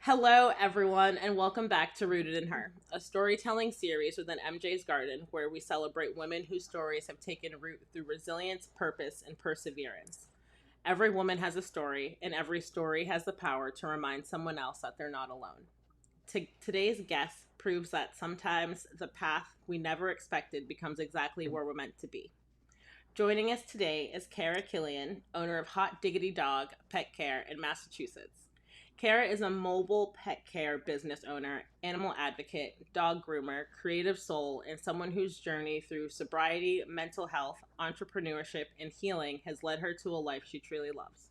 Hello, everyone, and welcome back to Rooted in Her, a storytelling series within MJ's Garden where we celebrate women whose stories have taken root through resilience, purpose, and perseverance. Every woman has a story, and every story has the power to remind someone else that they're not alone. Today's guest proves that sometimes the path we never expected becomes exactly where we're meant to be. Joining us today is Kara Killian, owner of Hot Diggity Dog Pet Care in Massachusetts. Kara is a mobile pet care business owner, animal advocate, dog groomer, creative soul, and someone whose journey through sobriety, mental health, entrepreneurship, and healing has led her to a life she truly loves.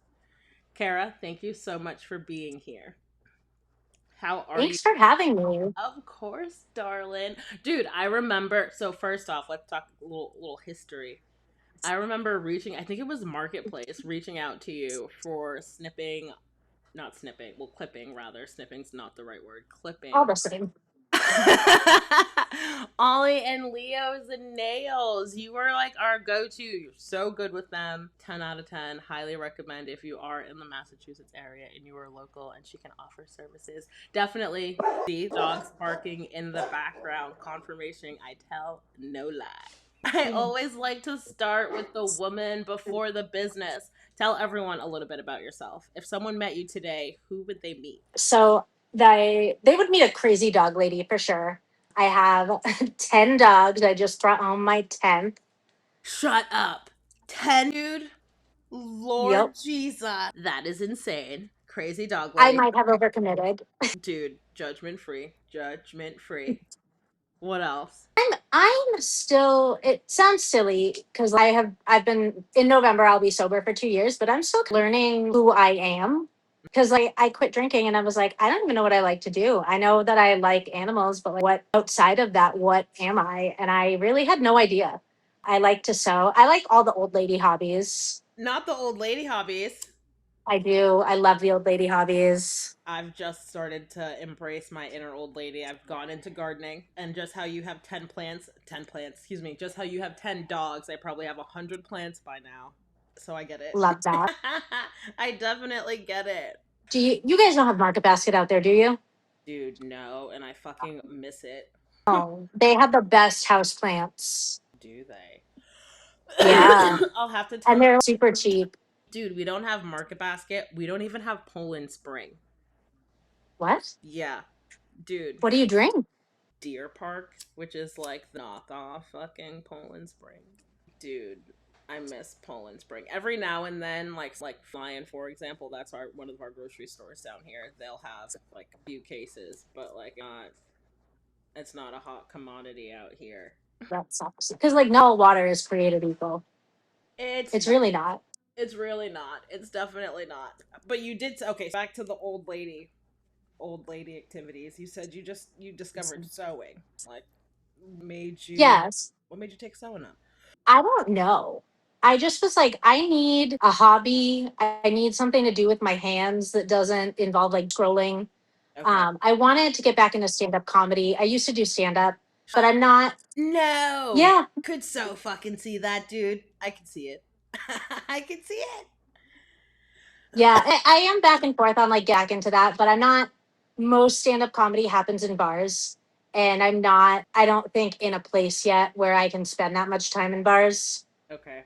Kara, thank you so much for being here. How are you? Thanks for having me. Of course, darling. Dude, I remember. So, first off, let's talk a little history. I remember I think it was Marketplace, reaching out to you for snipping, not snipping, well, clipping rather. Snipping's not the right word. All Clipping. the same. Ollie and Leo's nails. You were like our go to. You're so good with them. 10 out of 10. Highly recommend if you are in the Massachusetts area and you are local and she can offer services. Definitely see dogs barking in the background. Confirmation I tell no lie. I always like to start with the woman before the business. Tell everyone a little bit about yourself. If someone met you today, who would they meet? So they would meet a crazy dog lady for sure. I have 10 dogs. I just brought home my 10th. Shut up. 10, dude? Lord Yep. Jesus. That is insane. Crazy dog I lady. might have overcommitted. Dude, judgment free. Judgment free. What else? I'm still, it sounds silly because I've been, in November, I'll be sober for 2 years, but I'm still learning who I am. Because I quit drinking and I was like, I don't even know what I like to do. I know that I like animals, but like, what outside of that, what am I? And I really had no idea. I like to sew. I like all the old lady hobbies. Not the old lady hobbies. I do. I love the old lady hobbies. I've just started to embrace my inner old lady. I've gone into gardening, and just how you have 10 plants, excuse me, just how you have 10 dogs, I probably have 100 plants by now. So I get it. Love that. I definitely get it. You guys don't have Market Basket out there, do you? Dude, no, and I fucking miss it. Oh, they have the best house plants. Do they? Yeah. I'll have to tell And you. they're super cheap. Dude, we don't have Market Basket. We don't even have Poland Spring. What? Yeah, dude. What do you drink? Deer Park, which is like the knockoff fucking Poland Spring. Dude, I miss Poland Spring. Every now and then, like Flying, for example, that's one of our grocery stores down here. They'll have like a few cases, but like not it's not a hot commodity out here. That sucks. Because like no water is created equal. It's It's not. really not. It's really not. It's definitely not. But you did okay. Back to the old lady activities. You said you discovered sewing. Like, made you Yes. what made you take sewing up? I don't know. I just was like, I need a hobby. I need something to do with my hands that doesn't involve like scrolling. Okay. I wanted to get back into stand up comedy. I used to do stand up, but I'm not. No, Yeah, could so fucking see that, dude. I can see it. I can see it. yeah. I am back and forth on like back into that, but I'm not. Most stand up comedy happens in bars. And I'm not, I don't think, in a place yet where I can spend that much time in bars. Okay.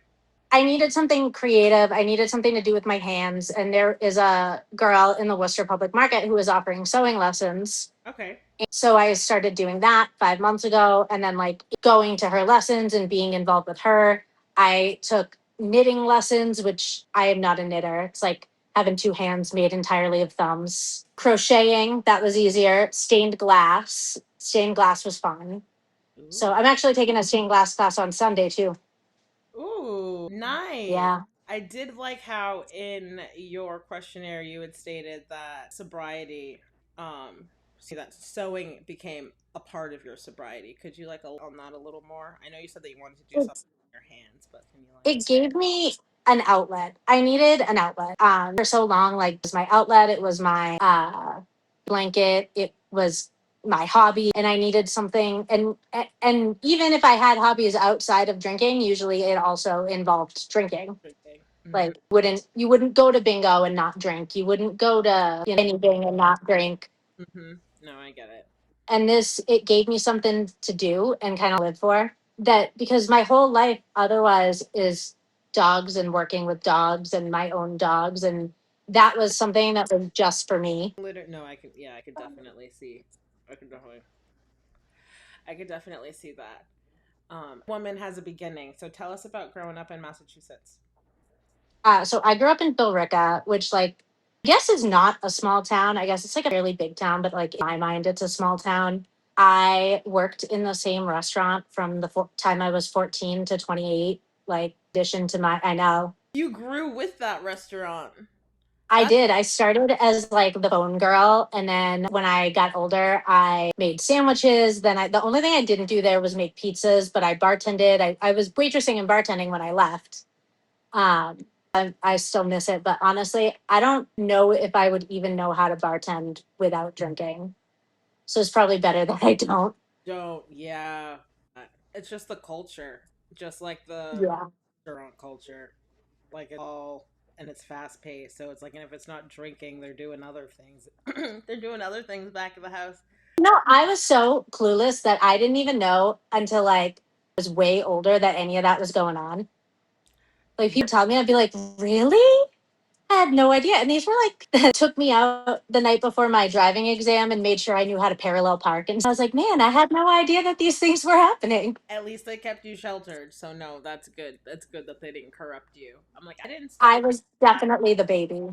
I needed something creative. I needed something to do with my hands. And there is a girl in the Worcester Public Market who is offering sewing lessons. Okay. So I started doing that 5 months ago. And then, like, going to her lessons and being involved with her. I took knitting lessons, which I am not a knitter. It's like having two hands made entirely of thumbs. Crocheting, that was easier. Stained glass. Stained glass was fun. So Ooh. I'm actually taking a stained glass class on Sunday, too. Ooh, nice. Yeah. I did like how in your questionnaire you had stated that sobriety, see that sewing became a part of your sobriety. Could you like on that a little more? I know you said that you wanted to do something with your hands, but can you like? It gave me an outlet. I needed an outlet. For so long, like it was my outlet, it was my blanket, it was my hobby, and I needed something. And even if I had hobbies outside of drinking, usually it also involved drinking. Drinking? Mhm. Like you wouldn't go to bingo and not drink. You wouldn't go to anything and not drink. Mm-hmm. No, I get it. And this, it gave me something to do and kind of live for, that because my whole life otherwise is dogs and working with dogs and my own dogs, and that was something that was just for me. No, I can. Yeah, I could definitely see. I could definitely. I could definitely see that. Woman has a beginning. So tell us about growing up in Massachusetts. So I grew up in Billerica, which, like, I guess is not a small town. I guess it's like a fairly big town, but like in my mind, it's a small town. I worked in the same restaurant from the time I was 14 to 28. Like, addition to my, I know. You grew with that restaurant. I That's did. I started as like the phone girl, and then when I got older, I made sandwiches. The only thing I didn't do there was make pizzas, but I bartended. I was waitressing and bartending when I left. I still miss it, but honestly, I don't know if I would even know how to bartend without drinking. So it's probably better that I don't. don't. Yeah. It's just the culture, just like the Yeah. restaurant culture. Like it's all and it's fast paced. So it's like, and if it's not drinking, they're doing other things. They're doing other things back of the house. No, I was so clueless that I didn't even know until like I was way older that any of that was going on. Like, Yeah. people tell me, I'd be like, really? I had no idea. And these were like, took me out the night before my driving exam and made sure I knew how to parallel park. And I was like, man, I had no idea that these things were happening. At least they kept you sheltered. So no, that's good. That's good that they didn't corrupt you. I'm like, I didn't step. I was definitely the baby.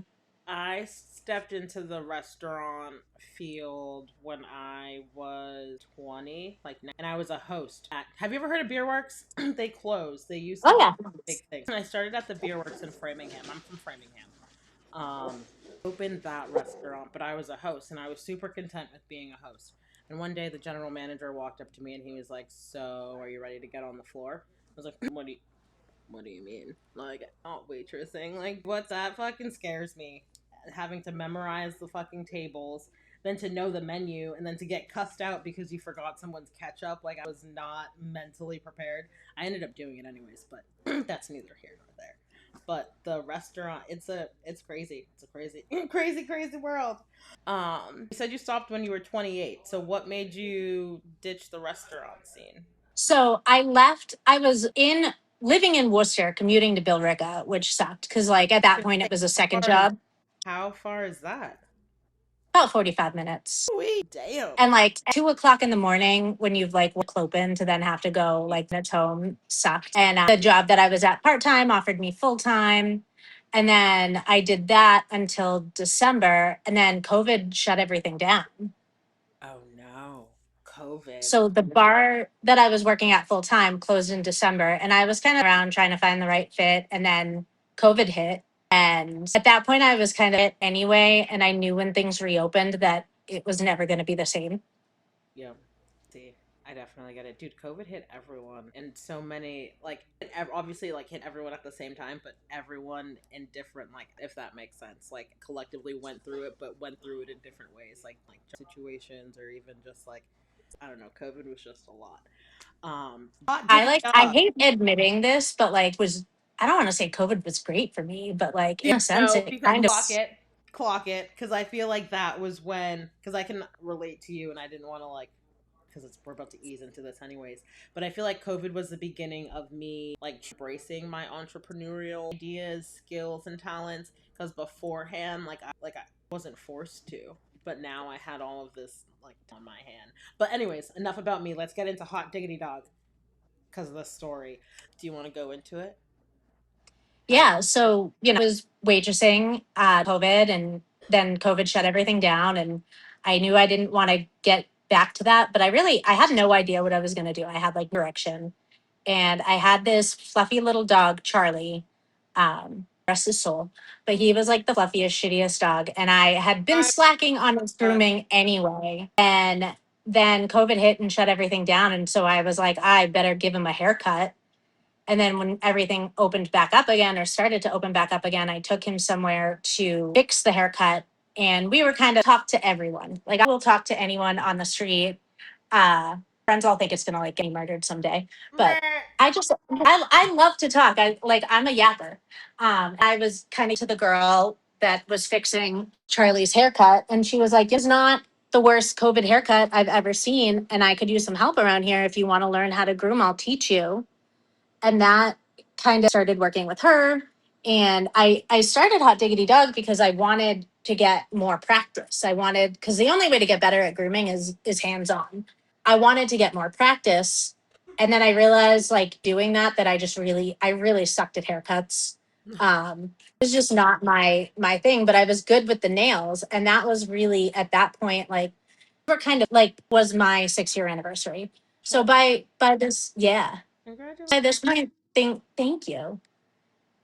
I stepped into the restaurant field when I was 20, like, and I was a host at. Have you ever heard of Beer Works? They closed. They used to Oh, be yeah. a big thing. And I started at the Beer Works in Framingham. I'm from Framingham. Opened that restaurant, but I was a host, and I was super content with being a host. And one day, the general manager walked up to me, and he was like, "So, are you ready to get on the floor?" I was like, what do you mean? Like, not waitressing. Like, what? That fucking scares me. Having to memorize the fucking tables, then to know the menu, and then to get cussed out because you forgot someone's ketchup. Like, I was not mentally prepared. I ended up doing it anyways, but that's neither here nor there. But the restaurant, it's crazy. It's a crazy, crazy, crazy world. You said you stopped when you were 28. So what made you ditch the restaurant scene? So I left. I was in living in Worcester, commuting to Billerica, which sucked because, like, at that point, it was a second job, How far is that? about 45 minutes. Sweet, damn. And like 2 o'clock in the morning when you've like woke open to then have to go like at home sucked. And the job that I was at part time offered me full time. And then I did that until December. And then COVID shut everything down. Oh no, COVID. So the bar that I was working at full time closed in December. And I was kind of around trying to find the right fit. And then COVID hit. And at that point, I was kind of it anyway. And I knew when things reopened that it was never going to be the same. Yeah. See, I definitely get it, dude. COVID hit everyone, and so many like obviously like hit everyone at the same time, but everyone in different like if that makes sense. Like collectively went through it, but went through it in different ways, like situations or even just like I don't know. COVID was just a lot. Hot I diggity like I dog. hate admitting this, but like was I don't want to say COVID was great for me, but like in a sense No, it because kind of clock it, because I feel like that was when, because I can relate to you, and I didn't want to like, because we're about to ease into this anyways. But I feel like COVID was the beginning of me like embracing my entrepreneurial ideas, skills, and talents. Because beforehand, like I wasn't forced to, but now I had all of this like on my hand. But anyways, enough about me. Let's get into hot diggity dog because of the story. Do you want to go into it? How yeah. So, I was waitressing COVID, and then COVID shut everything down, and I knew I didn't want to get back to that, but I had no idea what I was gonna do. I had like direction. And I had this fluffy little dog, Charlie, rest his soul. But he was like the fluffiest, shittiest dog. And I had been I slacking on his grooming anyway. And then COVID hit and shut everything down. And so I was like, I better give him a haircut. And then when everything opened back up again or started to open back up again, I took him somewhere to fix the haircut. And we were kind of talk to everyone. Like, I will talk to anyone on the street. Friends all think it's gonna like get me murdered someday. But I love to talk. I'm a yapper. I was kind of to the girl that was fixing Charlie's haircut, and she was like, "It's not the worst COVID haircut I've ever seen, and I could use some help around here. If you want to learn how to groom, I'll teach you. And that kind of started working with her. And I started Hot Diggity Dog because I wanted to get more practice. I wanted, because the only way to get better at grooming is hands on. I wanted to get more practice. And then I realized like doing that I really sucked at haircuts. It was just not my thing, but I was good with the nails. And that was really at that point, like we're kind of like was my 6 year anniversary. So Shut. by this, yeah, by Congratulations. this point, thank you.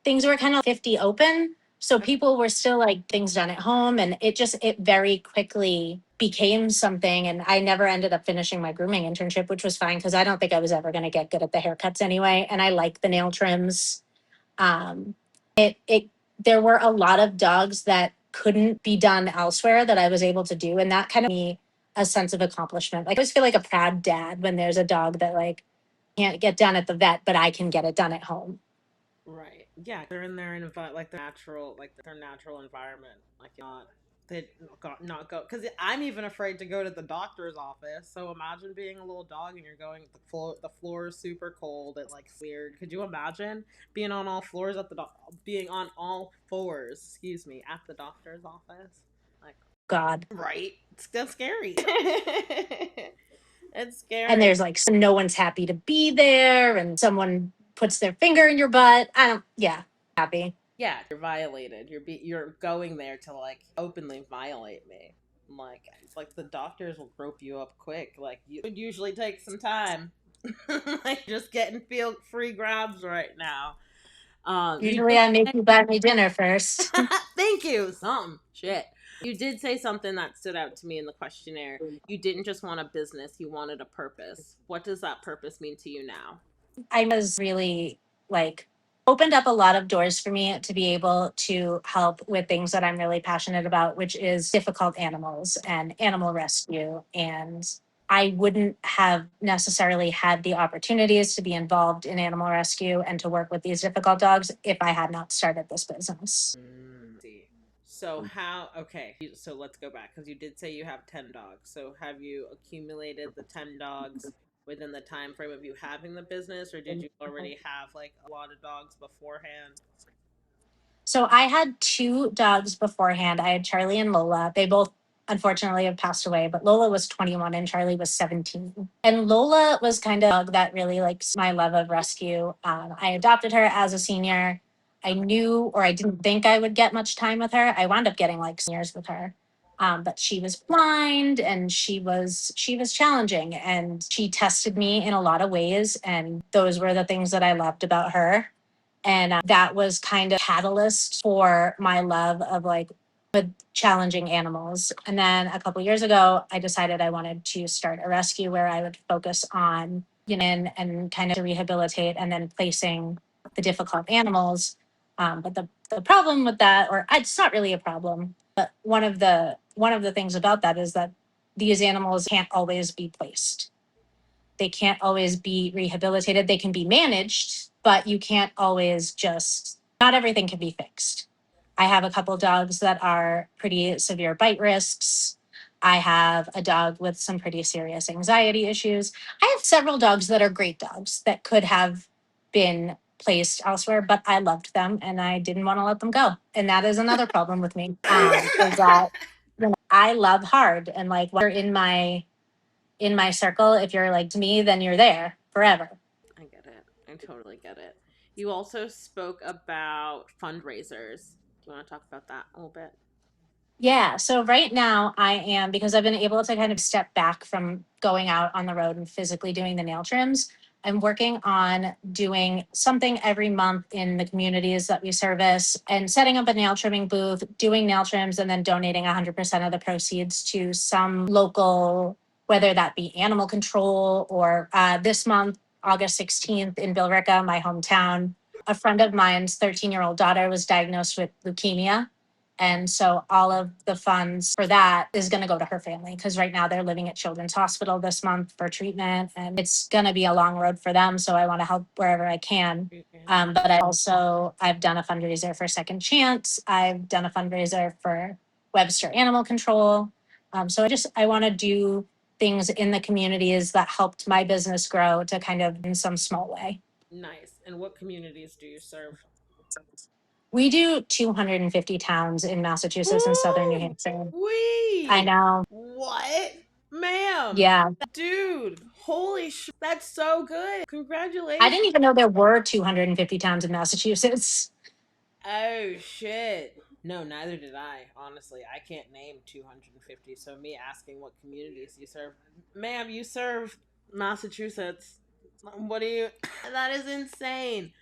Things were kind of 50 open. So Okay. people were still like things done at home. And it very quickly became something. And I never ended up finishing my grooming internship, which was fine because I don't think I was ever going to get good at the haircuts anyway. And I like the nail trims. Um, it there were a lot of dogs that couldn't be done elsewhere that I was able to do. And that kind of gave me a sense of accomplishment. Like I always feel like a proud dad when there's a dog that like can't get done at the vet, but I can get it done at home. Right. Yeah, they're in their like their natural environment. Like not they not go because I'm even afraid to go to the doctor's office. So imagine being a little dog and you're going the floor is super cold. It like weird. Could you imagine being on all floors at the being on all fours? Excuse me, at the doctor's office. Like God. right, that's scary. It's And scary. there's like no one's happy to be there and someone puts their finger in your butt. I don't, yeah, happy. Yeah, you're violated. You're going there to like openly violate me. Like it's like the doctors will rope you up quick. Like you would usually take some time. Like just getting feel free grabs right now. You Usually did I make you buy me dinner first. thank you. Some shit. You did say something that stood out to me in the questionnaire. You didn't just want a business, you wanted a purpose. What does that purpose mean to you now? I was really like opened up a lot of doors for me to be able to help with things that I'm really passionate about, which is difficult animals and animal rescue. And I wouldn't have necessarily had the opportunities to be involved in animal rescue and to work with these difficult dogs if I had not started this business. See. So how? Okay. So let's go back because you did say you have 10 dogs. So have you accumulated the 10 dogs within the time frame of you having the business, or did you already have like a lot of dogs beforehand? So I had two dogs beforehand. I had Charlie and Lola. They both unfortunately have passed away, but Lola was 21 and Charlie was 17. And Lola was kind of a dog that really likes my love of rescue. I adopted her as a senior. I knew or I didn't think I would get much time with her. I wound up getting like years with her. But she was blind and she was challenging and she tested me in a lot of ways. And those were the things that I loved about her. And that was kind of catalyst for my love of like with challenging animals. And then a couple years ago, I decided I wanted to start a rescue where I would focus on, and kind of to rehabilitate and then placing the difficult animals. But the problem with that, or it's not really a problem, but one of the things about that is that these animals can't always be placed. They can't always be rehabilitated. They can be managed, but you can't always just, not everything can be fixed. I have a couple dogs that are pretty severe bite risks. I have a dog with some pretty serious anxiety issues. I have several dogs that are great dogs that could have been placed elsewhere, but I loved them and I didn't want to let them go. And that is another problem with me. Is that I love hard and like when you're in my circle, if you're like to me, then you're there forever. I get it. I totally get it. You also spoke about fundraisers. Do you want to talk about that a little bit? Yeah. So right now I am, because I've been able to kind of step back from going out on the road and physically doing the nail trims. I'm working on doing something every month in the communities that we service and setting up a nail trimming booth, doing nail trims, and then donating 100% of the proceeds to some local, whether that be animal control or this month, August 16th in Billerica, my hometown, a friend of mine's 13-year-old daughter was diagnosed with leukemia. And so all of the funds for that is going to go to her family because right now they're living at Children's Hospital this month for treatment and it's going to be a long road for them. So I want to help wherever I can. But I've done a fundraiser for Second Chance. I've done a fundraiser for Webster Animal Control. I want to do things in the communities that helped my business grow to kind of in some small way. Nice. And what communities do you serve? We do 250 towns in Massachusetts and southern New Ooh, Hampshire. I wee. know. What? Ma'am. Yeah. Dude, holy that's so good. I Congratulations. didn't even know there were 250 towns in Massachusetts. Oh shit. No, neither did I. Honestly, I can't name 250. So me asking what communities you serve, ma'am, you serve Massachusetts. What do you? That is insane.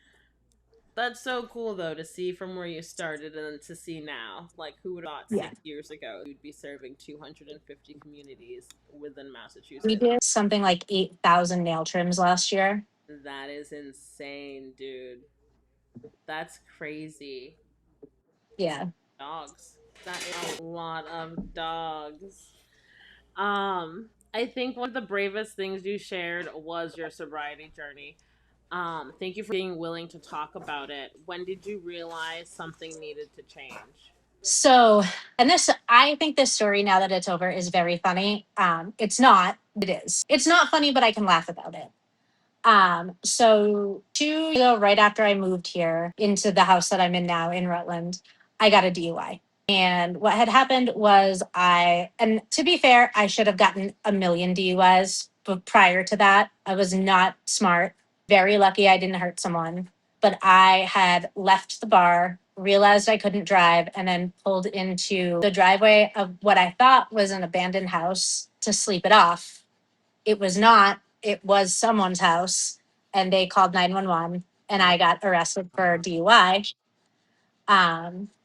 That's so cool though to see from where you started and then to see now. Like, who would have thought Yeah. 6 years ago you'd be serving 250 communities within We Massachusetts? did something like 8,000 nail trims last year. That is insane, dude. That's crazy. Yeah. Dogs. That is a lot of dogs. I think one of the bravest things you shared was your sobriety journey. Thank you for being willing to talk about it. When did you realize something needed to change? So, and this, I think this story now that it's over is very funny. It's not, it is. It's not funny, but I can laugh about it. So 2 years ago, right after I moved here into the house that I'm in now in Rutland, I got a DUI. And what had happened was and to be fair, I should have gotten a million DUIs. But prior to that, I was not smart. Very lucky I didn't hurt someone. But I had left the bar, realized I couldn't drive, and then pulled into the driveway of what I thought was an abandoned house to sleep it off. It was not. It was someone's house, and they called 911, and Oh, I got arrested for uh-huh. DUI.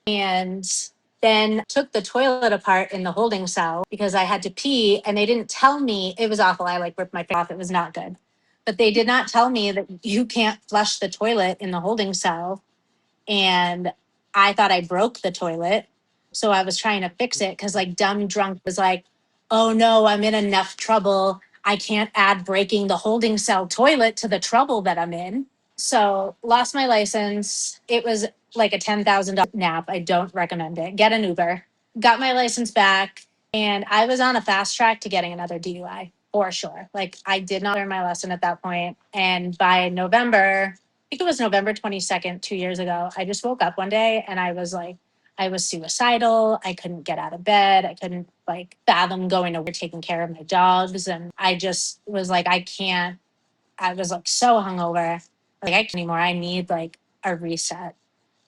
And then took the toilet apart in the holding cell because I had to pee, and they didn't tell me. It was awful. I like ripped my face off. It was not good. But they did not tell me that you can't flush the toilet in the holding cell, and I thought I broke the toilet. So I was trying to fix it because, like, dumb drunk was like, oh no, I'm in enough trouble. I can't add breaking the holding cell toilet to the trouble that I'm in. So lost my license. It was like a $10,000 nap. I don't recommend it. Get an Uber. Got my license back, and I was on a fast track to getting another DUI for sure. Like, I did not learn my lesson at that point. And by November, think it was November 22nd, 2 years ago. I just woke up one day and I was like, I was suicidal. I couldn't get out of bed. I couldn't like fathom going to work, taking care of my dogs. And I just was like, I can't, I was like so hungover. Like, I can't anymore. I need like a reset.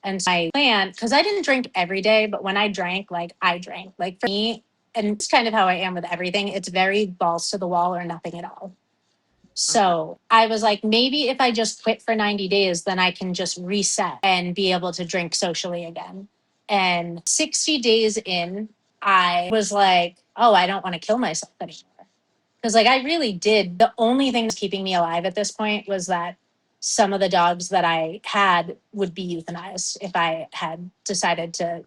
And so my plan, because I didn't drink every day, but when I drank, like I drank. Like for me, and it's kind of how I am with everything, it's very balls to the wall or nothing at all. Okay. So I was like, maybe if I just quit for 90 days, then I can just reset and be able to drink socially again. And 60 days in, I was like, oh, I don't want to kill myself anymore. Because, like, I really did. The only thing that's keeping me alive at this point was that some of the dogs that I had would be euthanized if I had decided to,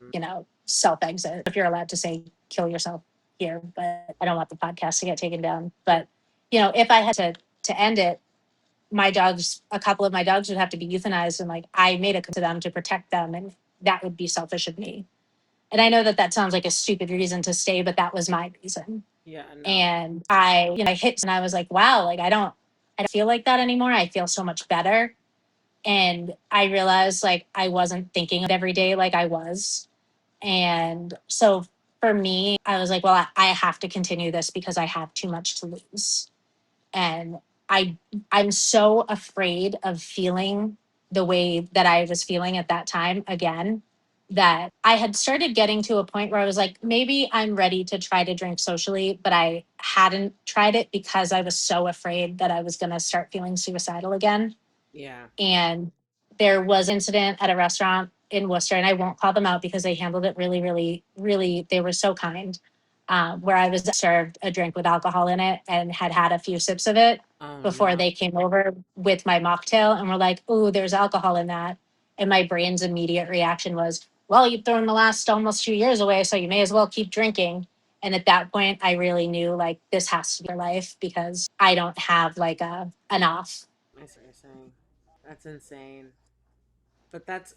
self exit. If you're allowed to say kill yourself here, but I don't want the podcast to get taken down. But, if I had to end it, a couple of my dogs would have to be euthanized. And like, I made a commitment to them to protect them. And that would be selfish of me. And I know that that sounds like a stupid reason to stay, but that was my reason. Yeah, no. And I hit and I was like, wow, like I don't feel like that anymore. I feel so much better. And I realized like I wasn't thinking of it every day like I was. And so for me, I was like, well, I have to continue this because I have too much to lose. And I I'm so afraid of feeling the way that I was feeling at that time again, that I had started getting to a point where I was like, maybe I'm ready to try to drink socially, but I hadn't tried it because I was so afraid that I was going to start feeling suicidal again. Yeah. And there was an incident at a restaurant in Worcester, and I won't call them out because they handled it really, really, really, they were so kind. Where I was served a drink with alcohol in it and had a few sips of it Oh before no. they came over with my mocktail and were like, "Ooh, there's alcohol in that." And my brain's immediate reaction was, "Well, you've thrown the last almost 2 years away, so you may as well keep drinking." And at that point, I really knew like this has to be your life because I don't have like an off. I see what you're saying. That's insane. But that's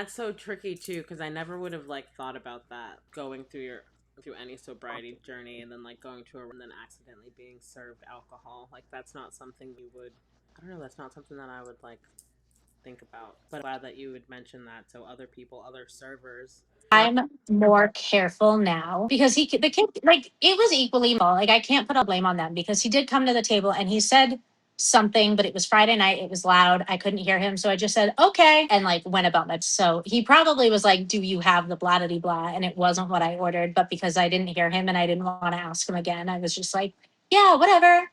so tricky too because I never would have like thought about that going through your through any sobriety journey and then like going to a and then accidentally being served alcohol. Like that's not something you would. I don't know. That's not something that I would like think about. But I'm glad that you would mention that so other people, other servers. I'm more careful now because the kid, like, it was equally, like, I can't put a blame on them because he did come to the table and he said something, but it was Friday night. It was loud. I couldn't hear him. So I just said, okay. And like went about my, so he probably was like, do you have the blah, blah, blah? And it wasn't what I ordered, but because I didn't hear him and I didn't want to ask him again, I was just like, yeah, whatever.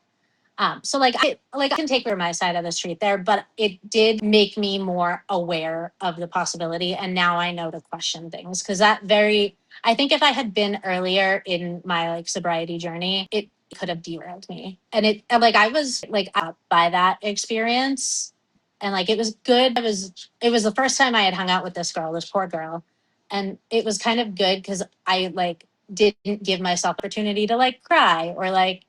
So like I can take for my side of the street there, but it did make me more aware of the possibility. And now I know to question things because I think if I had been earlier in my like sobriety journey, it could have derailed me. And like I was like up by that experience. And like it was good. It was the first time I had hung out with this girl, this poor girl. And it was kind of good because I like didn't give myself opportunity to like cry or like,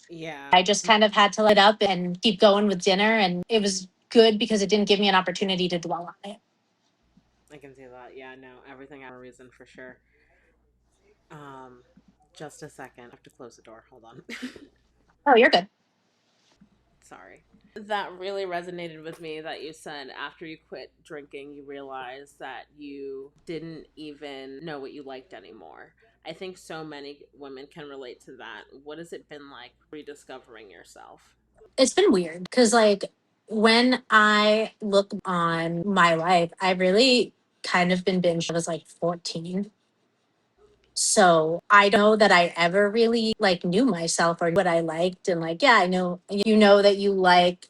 Yeah, I just kind of had to let up and keep going with dinner. And it was good because it didn't give me an opportunity to dwell on it. I can see that. Yeah, no, everything has a reason for sure. Um, just a second. I have to close the door. Hold on. Oh, you're good. Sorry. That really resonated with me that you said after you quit drinking, you realized that you didn't even know what you liked anymore. I think so many women can relate to that. What has it been like rediscovering yourself? It's been weird because, like, when I look on my life, I really kind of been binge. I was like 14. So I don't know that I ever really like knew myself or what I liked. And like, yeah, I know, that you like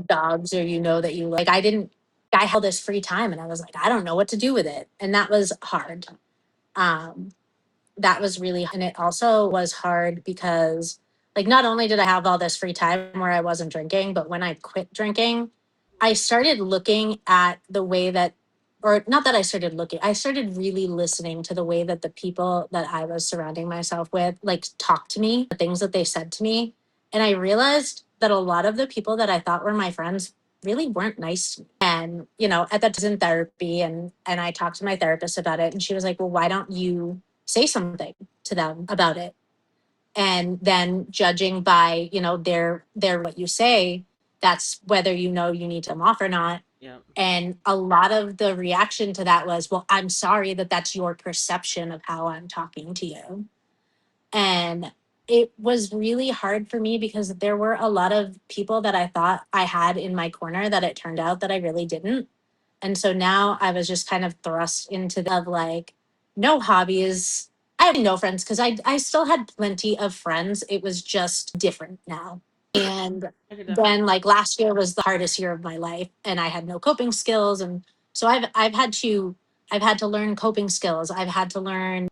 dogs or that you like, I had all this free time and I was like, I don't know what to do with it. And that was hard. Um, that was really, and it also was hard because like not only did I have all this free time where I wasn't drinking, but when I quit drinking, I started looking at the way that, or not that I started looking, I started really listening to the way that the people that I was surrounding myself with like talked to me, the things that they said to me. And I realized that a lot of the people that I thought were my friends really weren't nice to me. And, at that in therapy, and I talked to my therapist about it, and she was like, well, why don't you say something to them about it? And then judging by, their what you say, that's whether you need to come off or not. Yeah. And a lot of the reaction to that was, well, I'm sorry that that's your perception of how I'm talking to you. And it was really hard for me because there were a lot of people that I thought I had in my corner that it turned out that I really didn't. And so now I was just kind of thrust into the of like no hobbies. I have no friends because I still had plenty of friends. It was just different now. And I could definitely. then like last year was the hardest year of my life and I had no coping skills. And so I've had to learn coping skills. I've had to make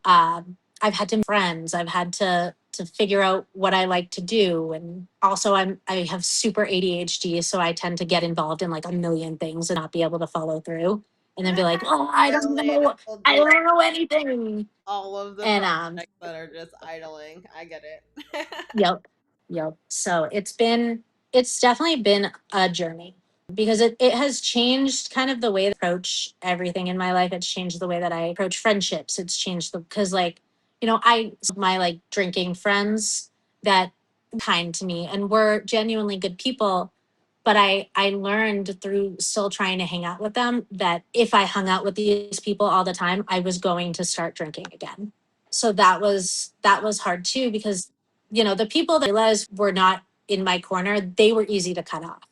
friends. I've had to figure out what I like to do. And also I have super ADHD, so I tend to get involved in like a million things and not be able to follow through. And then be like, oh, Relatable, I dude. don't know anything. All of the And projects that are just idling. I get it. yep. Yep. So it's definitely been a journey because it has changed kind of the way I approach everything in my life. It's changed the way that I approach friendships. It's changed because like, my like drinking friends that kind to me and were genuinely good people. But I learned through still trying to hang out with them that if I hung out with these people all the time, I was going to start drinking again. So that was hard too because the people that I realized were not in my corner, they were easy to cut off.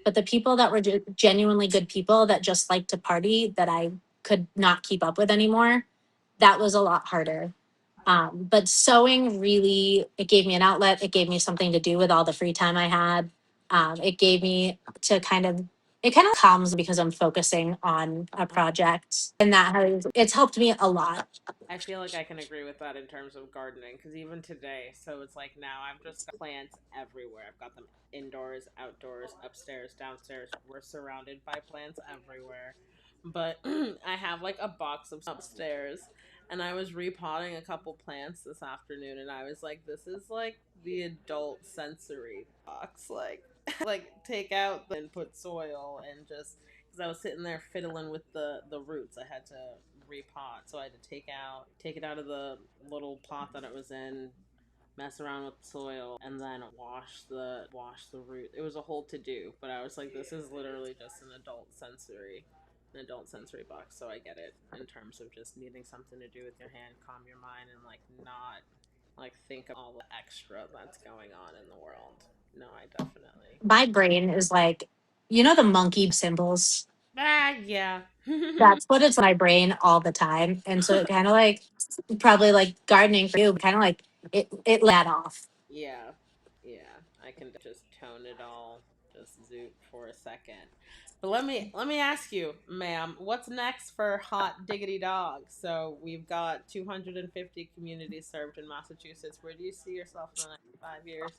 But the people that were genuinely good people that just like to party that I could not keep up with anymore, that was a lot harder. But sewing really, it gave me an outlet. It gave me something to do with all the free time I had. It gave me to it kind of calms because I'm focusing on a project, and it's helped me a lot. I feel like I can agree with that in terms of gardening because even today, so it's like now I've just got plants everywhere. I've got them indoors, outdoors, upstairs, downstairs. We're surrounded by plants everywhere. But I have like a box of upstairs and I was repotting a couple plants this afternoon and I was like, this is like the adult sensory box. Like take out the and put soil and just because I was sitting there fiddling with the roots. I had to repot. So I had to take it out of the little pot that it was in, mess around with the soil, and then wash the root. It was a whole to do, but I was like, this is literally just an adult sensory box. So I get it in terms of just needing something to do with your hand, calm your mind, and like not like think of all the extra that's going on in the world. No, I definitely. My brain is like, the monkey symbols. Yeah. That's what it's my brain all the time. And so it kind of like, probably like gardening for you, kind of like it let off. Yeah, yeah, I can just tone it all, just zoop for a second. But let me ask you, ma'am, what's next for Hot Diggity Dog? So we've got 250 communities served in Massachusetts. Where do you see yourself in the next 5 years?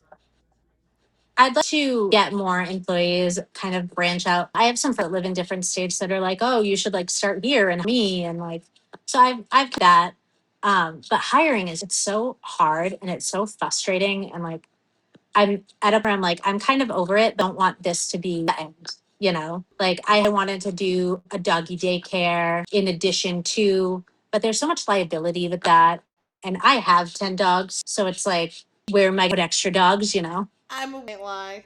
I'd like to get more employees, kind of branch out. I have some friends that live in different states that are like, oh, you should like start here and me. And like, so I've that. But hiring is, it's so hard and it's so frustrating. And like, I'm at a point where I'm like, I'm kind of over it. Don't want this to be the end. Like I wanted to do a doggy daycare in addition to, but there's so much liability with that. And I have 10 dogs. So it's like, where am I going to put extra dogs? I'm a white lie.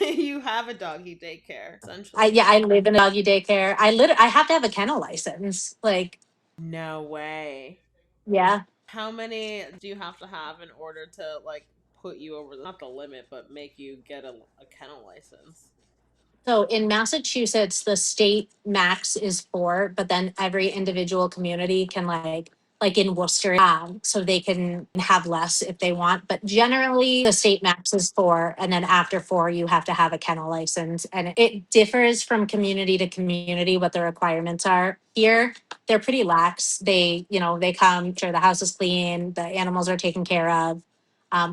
You have a doggy daycare, I essentially. yeah, I live in a doggy daycare. I have to have a kennel license. Like, No way. yeah. How many do you have to have in order to like put you over not the limit, but make you get a kennel license? So in Massachusetts, the state max is 4, but then every individual community can like in Worcester, so they can have less if they want. But generally, the state max is 4, and then after 4, you have to have a kennel license, and it differs from community to community what the requirements are. Here, they're pretty lax. They come, sure the house is clean, the animals are taken care of.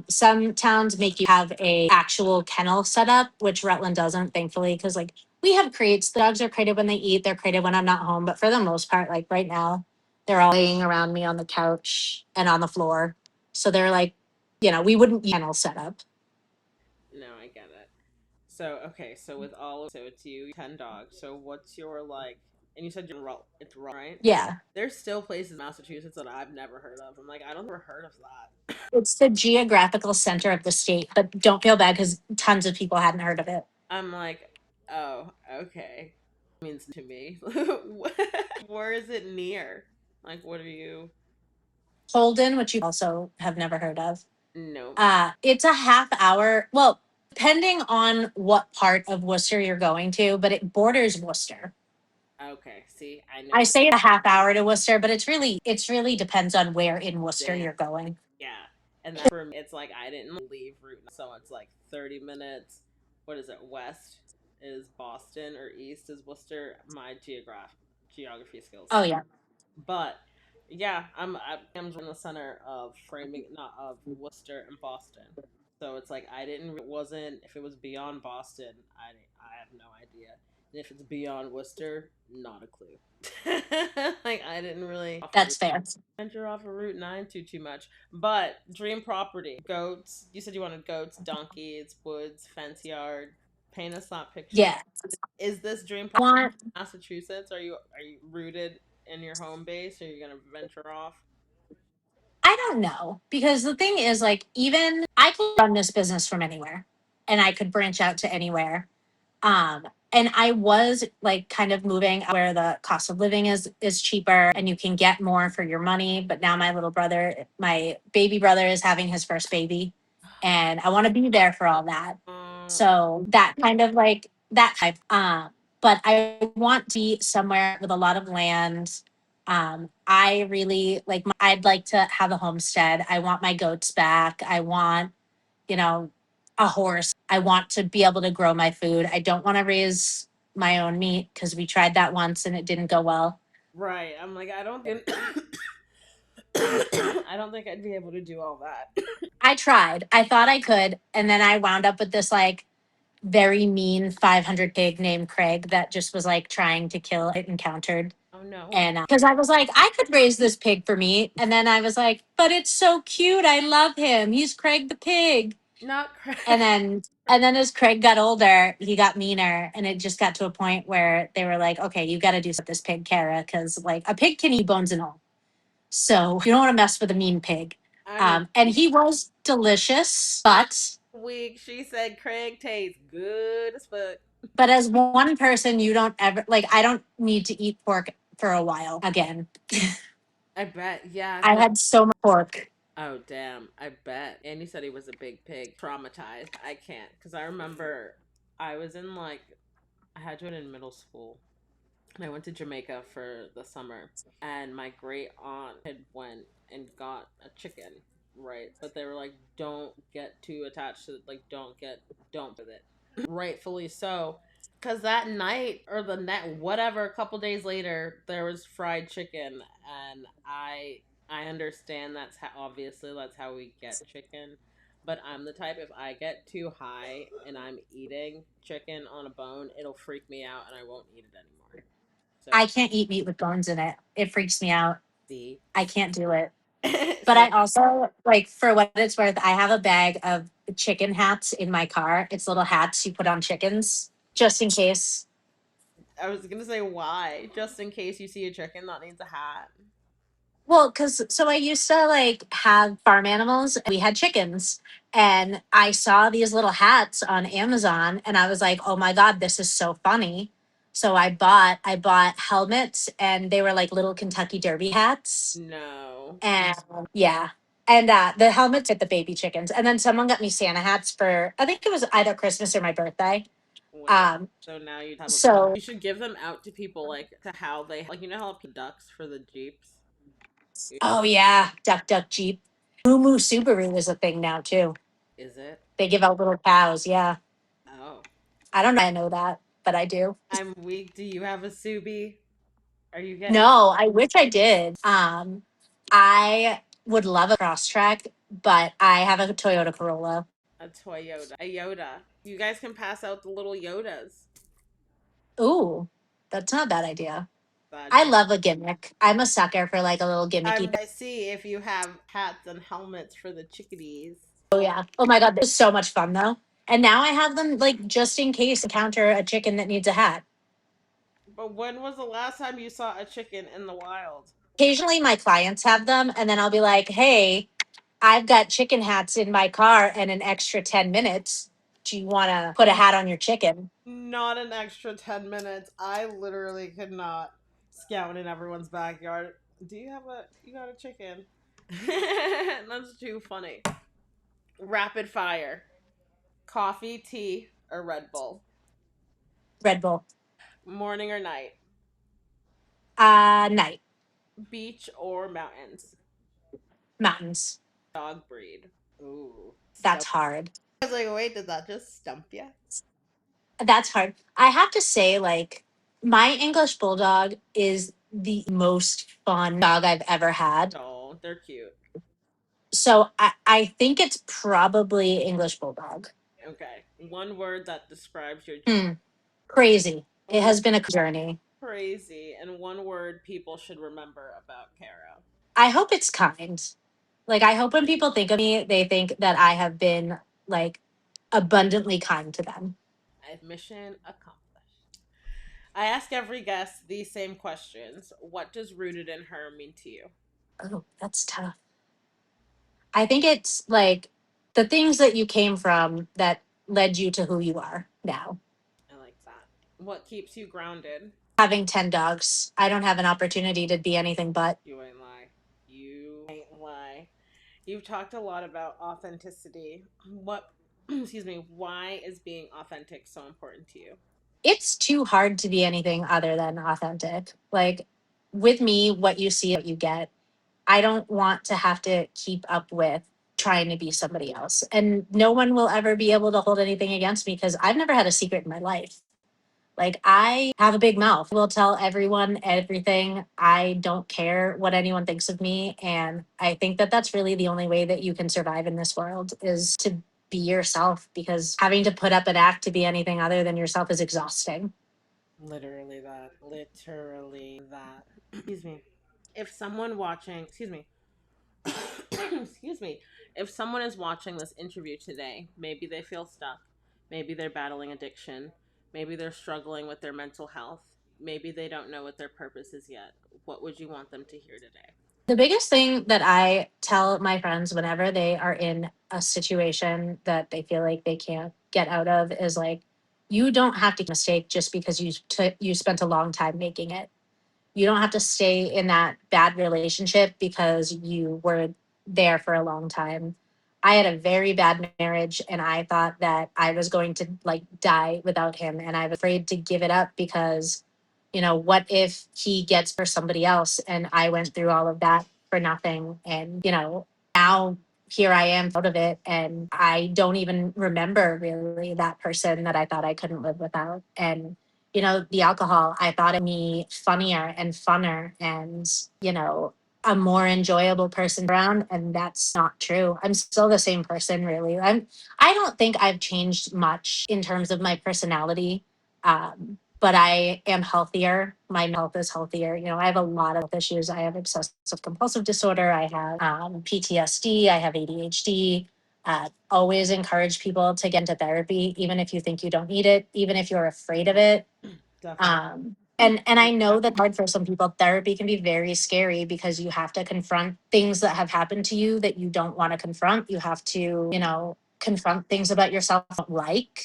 Some towns make you have a actual kennel setup, which Rutland doesn't, thankfully, because like we have crates. The dogs are crated when they eat. They're crated when I'm not home. But for the most part, like right now, they're all laying around me on the couch and on the floor. So they're like, we wouldn't kennel setup. No, I get it. So okay, so with all of so it's you 10 dogs. So what's your like? And you said it's right. Yeah, There's still places in Massachusetts that I've never heard of. I'm like I don't ever heard of that. it's the geographical center of the state, but don't feel bad because tons of people hadn't heard of it. I'm like, oh, okay. Means to me. Where is it near? Like, what are you? Holden, which you also have never heard of. Nope. It's a half hour. Well, depending on what part of Worcester you're going to, but it borders Worcester. Okay. See, I I know say a half hour to Worcester, but it's really depends on where in Worcester then. you're going. Yeah, and that for me, it's like I didn't leave Route, so it's like 30 minutes. What is it? West is Boston or east is Worcester. My geography skills Oh suck. yeah, But yeah, I'm in the center of framing, not of Worcester and Boston. So it's like I didn't it wasn't if it was beyond Boston, I have no idea. And if it's beyond Worcester, not a clue. Like I didn't really that's fair. venture off of Route 9 too much. But dream property, goats. You said you wanted goats, donkeys, woods, fence yard. Paint us that picture. Yeah, Is this dream I want. Massachusetts? Are you rooted in your home base? Or are you gonna venture off? I don't know because the thing is, like, even I can run this business from anywhere, and I could branch out to anywhere. And I was like kind of moving where the cost of living is cheaper and you can get more for your money. But now my baby brother is having his first baby, and I want to be there for all that. Um, So that kind of like that type. But I want to be somewhere with a lot of land. I really like. I'd like to have a homestead. I want my goats back. I want, you know, a horse. I want to be able to grow my food. I don't want to raise my own meat because we tried that once and it didn't go well. right. I'm like I don't think I don't think I'd be able to do all that. I tried. I thought I could, and then I wound up with this like very mean 500 pig named Craig that just was like trying to kill it encountered. Oh no, And because I was like, I could raise this pig for meat. And then I was like, but it's so cute. I love him. He's Craig the pig. not And Craig. then And then as Craig got older, he got meaner, and it just got to a point where they were like, "Okay, you got to do something with this pig, Kara, because like a pig can eat bones and all. So you don't want to mess with a mean pig." I mean, And he was delicious, week she said Craig tastes good as fuck. but as one person, you don't ever like. I don't need to eat pork for a while again. I bet, yeah. I No. had so much pork. Oh damn, I bet. Andy said he was a big pig. Traumatized. I can't, because I remember I was in like I had to it in middle school, and I went to Jamaica for the summer, and my great aunt had went and got a chicken, right? But they were like, don't get too attached to it, like don't with it. Rightfully so. Cause that night or the net whatever, a couple days later, there was fried chicken, and I understand that's how we get chicken, but I'm the type, if I get too high and I'm eating chicken on a bone, it'll freak me out and I won't eat it anymore. So I can't eat meat with bones in it. It freaks me out. see, I can't do it. But so I also, like, for what it's worth, I have a bag of chicken hats in my car. It's little hats you put on chickens just in case. I was gonna say why, just in case you see a chicken that needs a hat. Well, because so I used to like have farm animals. We had chickens, and I saw these little hats on Amazon, and I was like, "Oh my god, this is so funny!" So I bought helmets, and they were like little Kentucky Derby hats, No, and yeah, and the helmets fit the baby chickens. And then someone got me Santa hats for I think it was either Christmas or my birthday. wait. Um, So now you have a bunch. so You should give them out to people, like to how they like. You know how ducks for the jeeps. oh yeah, Duck Duck Jeep, Moo Moo Subaru is a thing now too. Is it? They give out little cows. Yeah. Oh, I don't know. I know that, but I do. I'm weak. Do you have a Subi? Are you getting No, I wish I did. I would love a cross track, but I have a Toyota Corolla. a Toyota? A Yoda. You guys can pass out the little Yodas. Ooh, that's not a bad idea. Bad I choice. love a gimmick. I'm a sucker for like a little gimmicky thing. I see if you have hats and helmets for the chickadees. Oh yeah. Oh my god, this is so much fun though. And now I have them like just in case I encounter a chicken that needs a hat. But when was the last time you saw a chicken in the wild? Occasionally my clients have them and then I'll be like, "Hey, I've got chicken hats in my car and an extra 10 minutes. Do you want to put a hat on your chicken?" Not an extra 10 minutes. I literally could not scout in everyone's backyard. Do you have a you got a chicken? That's too funny. Rapid fire. Coffee, tea, or Red Bull? Red Bull. Morning or night? Night. Beach or mountains? Mountains. Dog breed. Ooh. That's Stump. hard. I was like, wait, did that just stump you? That's hard. I have to say, like, my English Bulldog is the most fun dog I've ever had. Oh, they're cute. So I think it's probably English Bulldog. Okay. One word that describes your Hmm. Crazy. It Ooh, has been a journey. crazy. And one word people should remember about Caro. I hope it's kind. Like, I hope when people think of me, they think that I have been, like, abundantly kind to them. Mission accomplished. I ask every guest these same questions. What does rooted in her mean to you? Oh, that's tough. I think it's like the things that you came from that led you to who you are now. I like that. What keeps you grounded? Having 10 dogs, I don't have an opportunity to be anything but. You ain't lie. You ain't lie. You've talked a lot about authenticity. What, excuse me, why is being authentic so important to you? It's too hard to be anything other than authentic. Like with me, what you see, what you get. I don't want to have to keep up with trying to be somebody else. And no one will ever be able to hold anything against me because I've never had a secret in my life. Like I have a big mouth. I will tell everyone everything. I don't care what anyone thinks of me, and I think that that's really the only way that you can survive in this world is to be yourself because having to put up an act to be anything other than yourself is exhausting. Literally that. Literally that. Excuse me. If someone watching, excuse me, excuse me, if someone is watching this interview today, maybe they feel stuck, Maybe they're battling addiction. Maybe they're struggling with their mental health. Maybe they don't know what their purpose is yet. What would you want them to hear today? The biggest thing that I tell my friends whenever they are in a situation that they feel like they can't get out of is like, you don't have to make a mistake just because you spent a long time making it. You don't have to stay in that bad relationship because you were there for a long time. I had a very bad marriage and I thought that I was going to like die without him, and I was afraid to give it up because, what if he gets for somebody else and I went through all of that for nothing, and now here I am out of it and I don't even remember really that person that I thought I couldn't live without. And the alcohol, I thought it made me funnier and funner and, a more enjoyable person around. And that's not true. I'm still the same person, really. I don't think I've changed much in terms of my personality. But I am healthier. My health is healthier. I have a lot of issues. I have obsessive compulsive disorder. I have PTSD. I have ADHD. Always encourage people to get into therapy, even if you think you don't need it, even if you're afraid of it. Definitely. And I know that hard for some people. Therapy can be very scary because you have to confront things that have happened to you that you don't want to confront. You have to, confront things about yourself you don't like.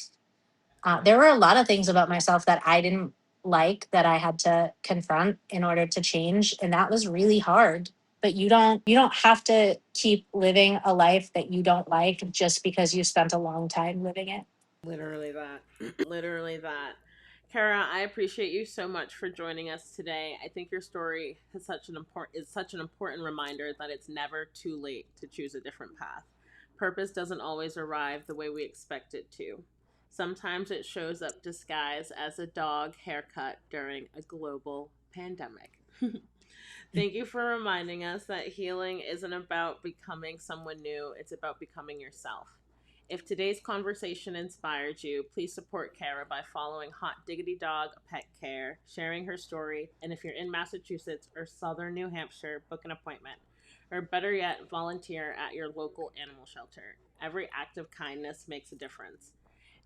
There were a lot of things about myself that I didn't like that I had to confront in order to change, and that was really hard. But you don't have to keep living a life that you don't like just because you spent a long time living it. Literally that. Literally that. Kara, I appreciate you so much for joining us today. I think your story is such an important reminder that it's never too late to choose a different path. Purpose doesn't always arrive the way we expect it to. Sometimes it shows up disguised as a dog haircut during a global pandemic. Thank you for reminding us that healing isn't about becoming someone new, it's about becoming yourself. If today's conversation inspired you, please support Kara by following Hot Diggity Dog Pet Care, sharing her story, and if you're in Massachusetts or southern New Hampshire, book an appointment. Or better yet, volunteer at your local animal shelter. Every act of kindness makes a difference.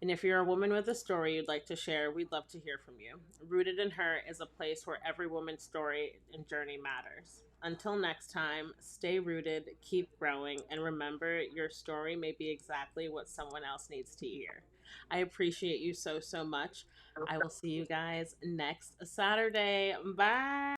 And if you're a woman with a story you'd like to share, we'd love to hear from you. Rooted in Her is a place where every woman's story and journey matters. Until next time, stay rooted, keep growing, and remember your story may be exactly what someone else needs to hear. I appreciate you so, so much. I will see you guys next Saturday. Bye.